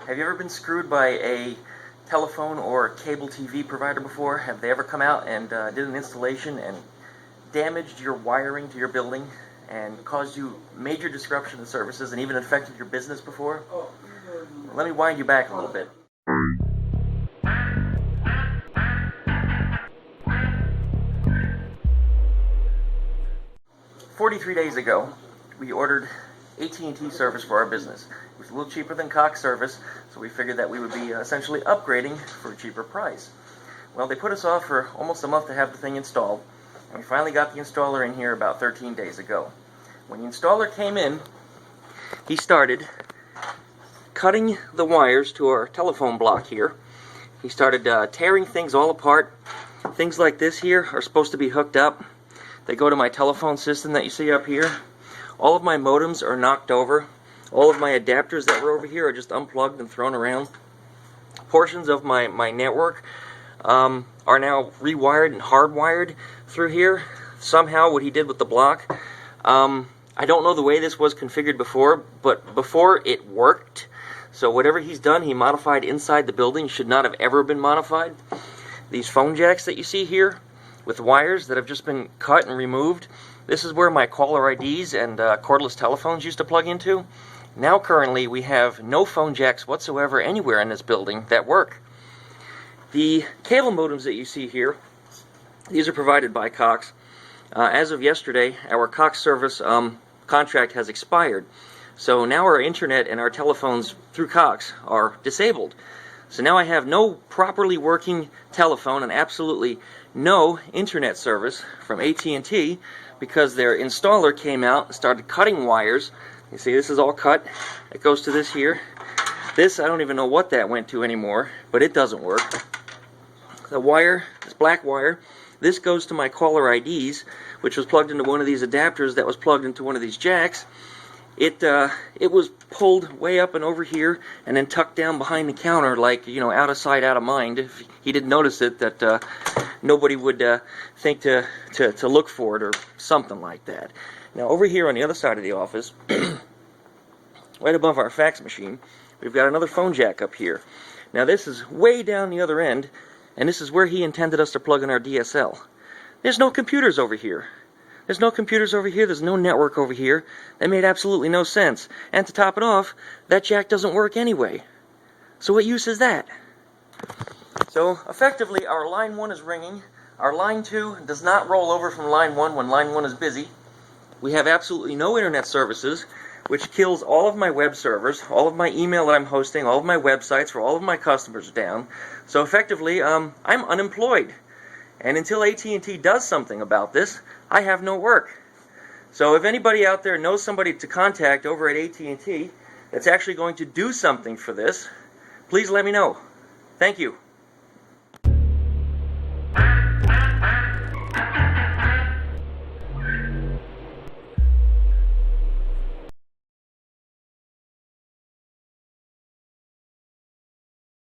Have you ever been screwed by a telephone or cable TV provider before? Have they ever come out and did an installation and damaged your wiring to your building and caused you major disruption in services and even affected your business before? Let me wind you back a little bit. "43 days ago, we ordered AT&T service for our business. It was a little cheaper than Cox service, so we figured that we would be essentially upgrading for a cheaper price. Well, they put us off for almost a month to have the thing installed, and we finally got the installer in here about 13 days ago. When the installer came in, he started cutting the wires to our telephone block here. He started tearing things all apart. Things like this here are supposed to be hooked up. They go to my telephone system that you see up here. All of my modems are knocked over. All of my adapters that were over here are just unplugged and thrown around. Portions of my network are now rewired and hardwired through here. Somehow what he did with the block, I don't know the way this was configured before, but before it worked. So whatever he's done, he modified inside the building. Should not have ever been modified. These phone jacks that you see here with wires that have just been cut and removed, this is where my caller IDs and cordless telephones used to plug into. Now currently we have no phone jacks whatsoever anywhere in this building that work. The cable modems that you see here, these are provided by Cox. As of yesterday, our Cox service contract has expired. So now our internet and our telephones through Cox are disabled. So now I have no properly working telephone and absolutely no internet service from AT&T because their installer came out and started cutting wires. You see, this is all cut. It goes to this here. This, I don't even know what that went to anymore, but it doesn't work. The wire, this black wire, this goes to my caller IDs, which was plugged into one of these adapters that was plugged into one of these jacks. It was pulled way up and over here and then tucked down behind the counter like, you know, out of sight, out of mind. If he didn't notice it, that nobody would think to look for it or something like that. Now over here on the other side of the office, right above our fax machine, we've got another phone jack up here. Now this is way down the other end, and this is where he intended us to plug in our DSL. There's no computers over here. There's no computers over here. There's no network over here. That made absolutely no sense. And to top it off, that jack doesn't work anyway. So what use is that? So effectively, our line 1 is ringing. Our line 2 does not roll over from line 1 when line 1 is busy. We have absolutely no internet services, which kills all of my web servers, all of my email that I'm hosting, all of my websites for all of my customers down. So effectively, I'm unemployed. And until AT&T does something about this, I have no work. So if anybody out there knows somebody to contact over at AT&T that's actually going to do something for this, please let me know. Thank you.